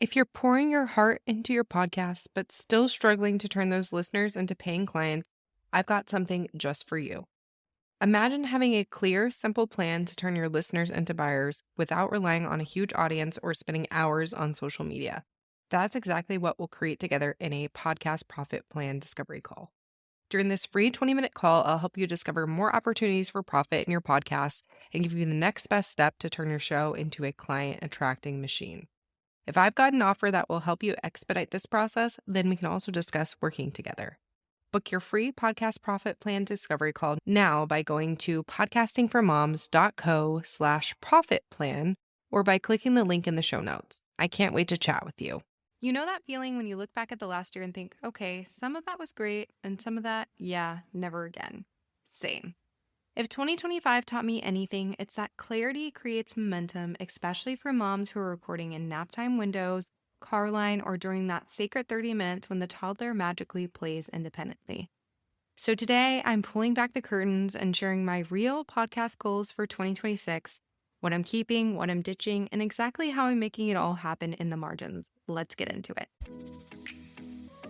If you're pouring your heart into your podcast, but still struggling to turn those listeners into paying clients, I've got something just for you. Imagine having a clear, simple plan to turn your listeners into buyers without relying on a huge audience or spending hours on social media. That's exactly what we'll create together in a podcast profit plan discovery call. During this free 20-minute call, I'll help you discover more opportunities for profit in your podcast and give you the next best step to turn your show into a client attracting machine. If I've got an offer that will help you expedite this process, then we can also discuss working together. Book your free podcast profit plan discovery call now by going to podcastingformoms.co/profit plan or by clicking the link in the show notes. I can't wait to chat with you. You know that feeling when you look back at the last year and think, okay, some of that was great and some of that, yeah, never again. Same. If 2025 taught me anything, it's that clarity creates momentum, especially for moms who are recording in nap time windows, car line, or during that sacred 30 minutes when the toddler magically plays independently. So today, I'm pulling back the curtains and sharing my real podcast goals for 2026, what I'm keeping, what I'm ditching, and exactly how I'm making it all happen in the margins. Let's get into it.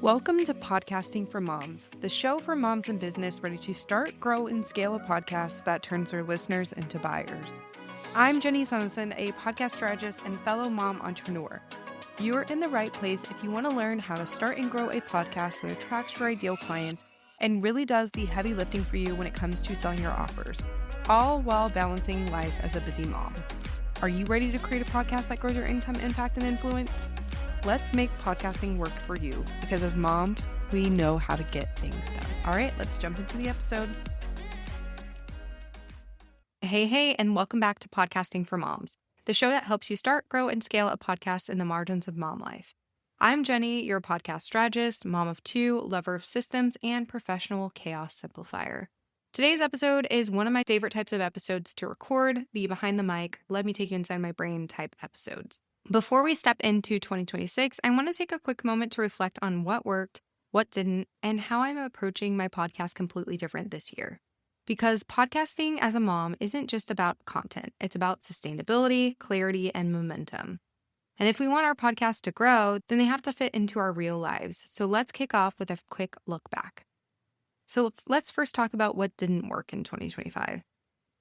Welcome to Podcasting for Moms, the show for moms in business ready to start, grow, and scale a podcast that turns their listeners into buyers. I'm Jenny Sonesson, a podcast strategist and fellow mom entrepreneur. You're in the right place if you want to learn how to start and grow a podcast that attracts your ideal clients and really does the heavy lifting for you when it comes to selling your offers, all while balancing life as a busy mom. Are you ready to create a podcast that grows your income, impact, and influence? Let's make podcasting work for you because as moms, we know how to get things done. All right, let's jump into the episode. Hey, and welcome back to Podcasting for Moms, the show that helps you start, grow, and scale a podcast in the margins of mom life. I'm Jenny, your podcast strategist, mom of two, lover of systems, and professional chaos simplifier. Today's episode is one of my favorite types of episodes to record, the behind the mic, let me take you inside my brain type episodes. Before we step into 2026, I want to take a quick moment to reflect on what worked, what didn't, and how I'm approaching my podcast completely different this year. Because podcasting as a mom isn't just about content, it's about sustainability, clarity, and momentum. And if we want our podcast to grow, then they have to fit into our real lives. So let's kick off with a quick look back. So let's first talk about what didn't work in 2025.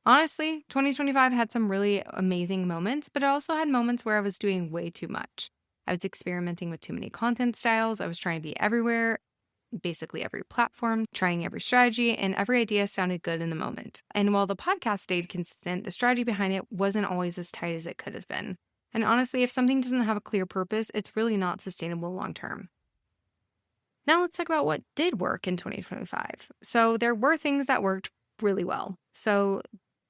Honestly, 2025 had some really amazing moments, but it also had moments where I was doing way too much. I was experimenting with too many content styles. I was trying to be everywhere, basically every platform, trying every strategy, and every idea sounded good in the moment. And while the podcast stayed consistent, the strategy behind it wasn't always as tight as it could have been. And honestly, if something doesn't have a clear purpose, it's really not sustainable long term. Now let's talk about what did work in 2025. So there were things that worked really well. So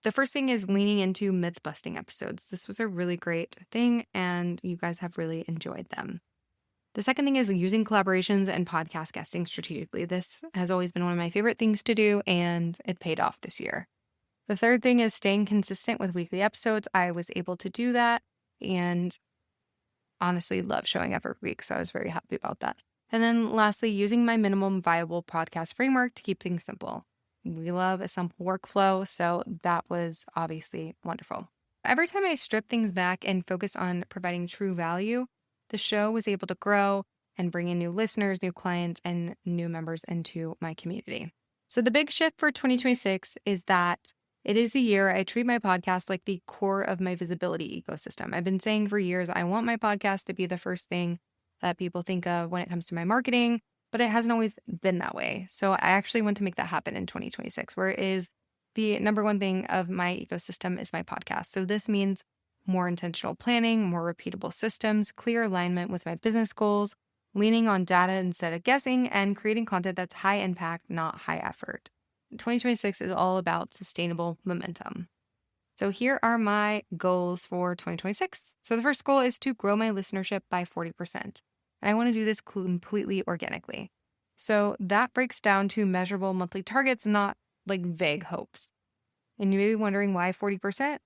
the first thing is leaning into myth busting episodes. This was a really great thing, and you guys have really enjoyed them. The second thing is using collaborations and podcast guesting strategically. This has always been one of my favorite things to do, and it paid off this year. The third thing is staying consistent with weekly episodes. I was able to do that, and honestly love showing up every week, so I was very happy about that. And then lastly, using my minimum viable podcast framework to keep things simple. We love a simple workflow, so that was obviously wonderful. Every time I stripped things back and focused on providing true value, the show was able to grow and bring in new listeners, new clients, and new members into my community. So the big shift for 2026 is that it is the year I treat my podcast like the core of my visibility ecosystem. I've been saying for years, I want my podcast to be the first thing that people think of when it comes to my marketing, but it hasn't always been that way. So I actually want to make that happen in 2026, where it is the number one thing of my ecosystem is my podcast. So this means more intentional planning, more repeatable systems, clear alignment with my business goals, leaning on data instead of guessing, and creating content that's high impact, not high effort. 2026 is all about sustainable momentum. So here are my goals for 2026. So the first goal is to grow my listenership by 40%. And I want to do this completely organically. So that breaks down to measurable monthly targets, not like vague hopes. And you may be wondering why 40%?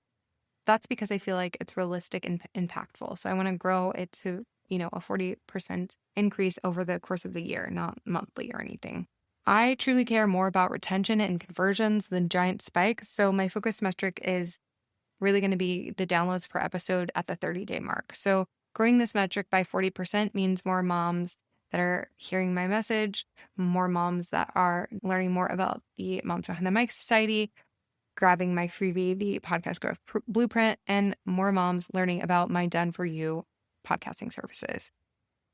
That's because I feel like it's realistic and impactful. So I want to grow it to, a 40% increase over the course of the year, not monthly or anything. I truly care more about retention and conversions than giant spikes. So my focus metric is really going to be the downloads per episode at the 30-day mark. So Growing this metric by 40% means more moms that are hearing my message, more moms that are learning more about the Moms Behind the Mic Society, grabbing my freebie, the Podcast Growth Blueprint, and more moms learning about my Done For You podcasting services.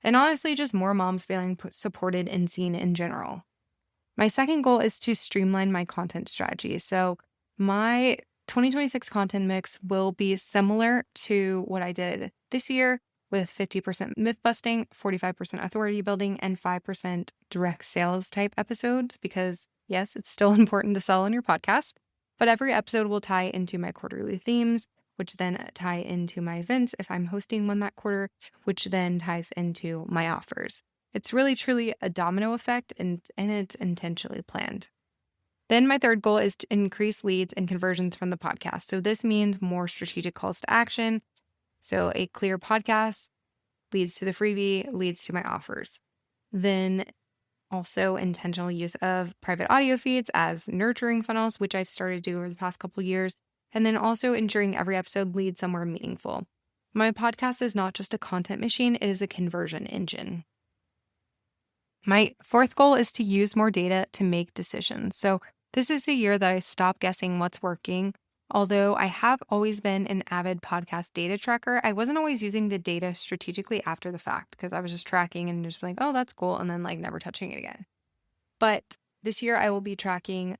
And honestly, just more moms feeling supported and seen in general. My second goal is to streamline my content strategy. So my 2026 content mix will be similar to what I did this year, with 50% myth busting, 45% authority building, and 5% direct sales type episodes, because yes, it's still important to sell on your podcast, but every episode will tie into my quarterly themes, which then tie into my events if I'm hosting one that quarter, which then ties into my offers. It's really, truly a domino effect, and it's intentionally planned. Then my third goal is to increase leads and conversions from the podcast. So this means more strategic calls to action. So a clear podcast leads to the freebie, leads to my offers. Then also intentional use of private audio feeds as nurturing funnels, which I've started to do over the past couple of years. And then also ensuring every episode leads somewhere meaningful. My podcast is not just a content machine, it is a conversion engine. My fourth goal is to use more data to make decisions. So this is the year that I stop guessing what's working. Although I have always been an avid podcast data tracker, I wasn't always using the data strategically after the fact, because I was just tracking and just like, oh, that's cool, and then like never touching it again. But this year I will be tracking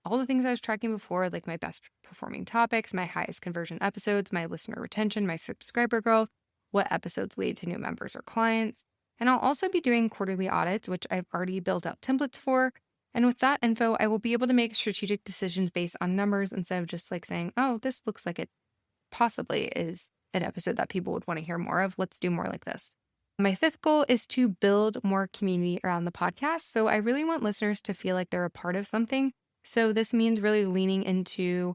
all the things I was tracking before, like my best performing topics, my highest conversion episodes, my listener retention, my subscriber growth, what episodes lead to new members or clients. And I'll also be doing quarterly audits, which I've already built out templates for. And with that info, I will be able to make strategic decisions based on numbers instead of just like saying, oh, this looks like it possibly is an episode that people would want to hear more of. Let's do more like this. My fifth goal is to build more community around the podcast. So I really want listeners to feel like they're a part of something. So this means really leaning into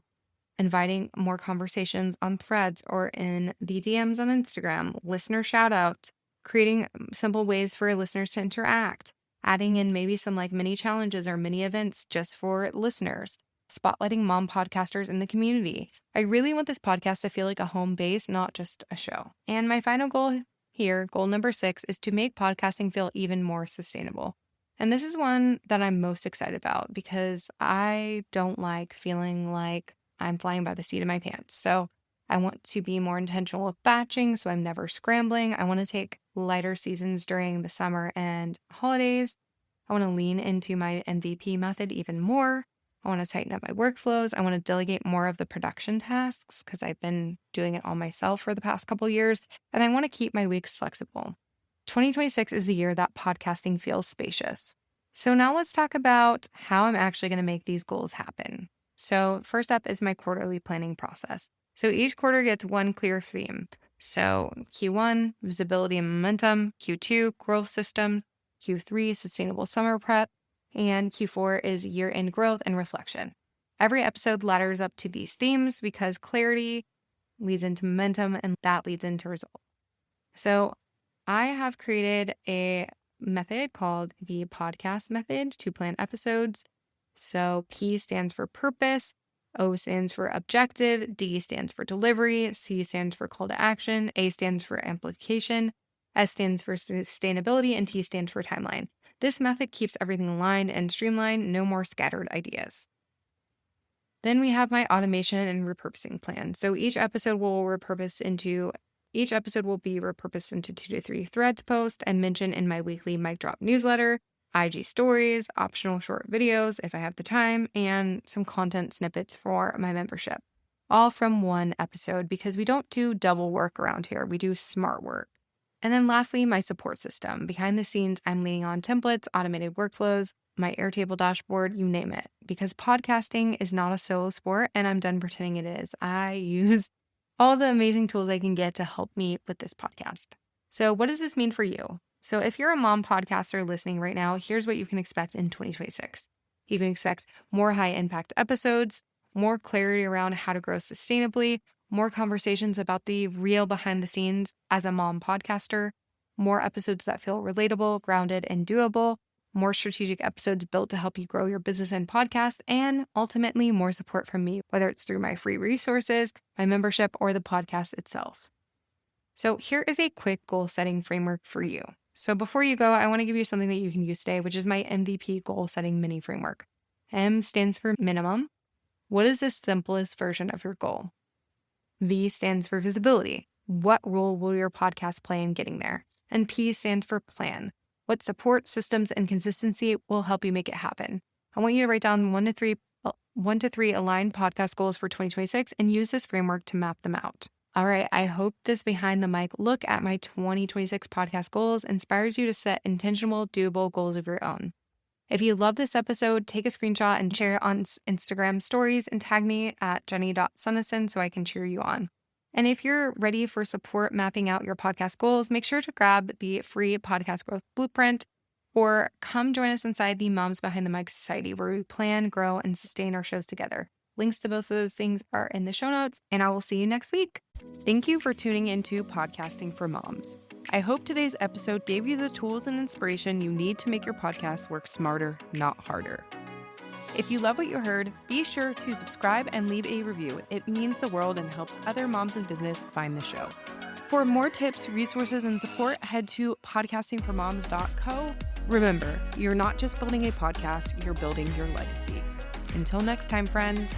inviting more conversations on threads or in the DMs on Instagram, listener shout outs, creating simple ways for listeners to interact, adding in maybe some like mini challenges or mini events just for listeners, spotlighting mom podcasters in the community. I really want this podcast to feel like a home base, not just a show. And my final goal here, goal number 6, is to make podcasting feel even more sustainable. And this is one that I'm most excited about because I don't like feeling like I'm flying by the seat of my pants. So I want to be more intentional with batching, so I'm never scrambling. I want to take lighter seasons during the summer and holidays. I want to lean into my MVP method even more. I want to tighten up my workflows. I want to delegate more of the production tasks because I've been doing it all myself for the past couple years. And I want to keep my weeks flexible. 2026 is the year that podcasting feels spacious. So now let's talk about how I'm actually going to make these goals happen. So first up is my quarterly planning process. So each quarter gets one clear theme. So Q1, visibility and momentum, Q2, growth systems, Q3, sustainable summer prep, and Q4 is year-end growth and reflection. Every episode ladders up to these themes because clarity leads into momentum and that leads into result. So I have created a method called the podcast method to plan episodes. So P stands for purpose, O stands for objective, D stands for delivery, C stands for call to action, A stands for amplification, S stands for sustainability, and T stands for timeline. This method keeps everything aligned and streamlined, no more scattered ideas. Then we have my automation and repurposing plan. So each episode will be repurposed into 2 to 3 threads post and mentioned in my weekly mic drop newsletter, IG stories, optional short videos if I have the time, and some content snippets for my membership. All from one episode because we don't do double work around here. We do smart work. And then lastly, my support system. Behind the scenes, I'm leaning on templates, automated workflows, my Airtable dashboard, you name it. Because podcasting is not a solo sport and I'm done pretending it is. I use all the amazing tools I can get to help me with this podcast. So what does this mean for you? So if you're a mom podcaster listening right now, here's what you can expect in 2026. You can expect more high impact episodes, more clarity around how to grow sustainably, more conversations about the real behind the scenes as a mom podcaster, more episodes that feel relatable, grounded, and doable, more strategic episodes built to help you grow your business and podcast, and ultimately more support from me, whether it's through my free resources, my membership, or the podcast itself. So here is a quick goal setting framework for you. So before you go, I want to give you something that you can use today, which is my MVP goal setting mini framework. M stands for minimum. What is the simplest version of your goal? V stands for visibility. What role will your podcast play in getting there? And P stands for plan. What support, systems, and consistency will help you make it happen? I want you to write down one to three aligned podcast goals for 2026 and use this framework to map them out. All right, I hope this behind the mic look at my 2026 podcast goals inspires you to set intentional, doable goals of your own. If you love this episode, take a screenshot and share it on Instagram stories and tag me at jenny.sunnison so I can cheer you on. And if you're ready for support mapping out your podcast goals, make sure to grab the free podcast growth blueprint or come join us inside the Moms Behind the Mic Society, where we plan, grow, and sustain our shows together. Links to both of those things are in the show notes, and I will see you next week. Thank you for tuning into Podcasting for Moms. I hope today's episode gave you the tools and inspiration you need to make your podcast work smarter, not harder. If you love what you heard, be sure to subscribe and leave a review. It means the world and helps other moms in business find the show. For more tips, resources, and support, head to podcastingformoms.co. Remember, you're not just building a podcast, you're building your legacy. Until next time, friends.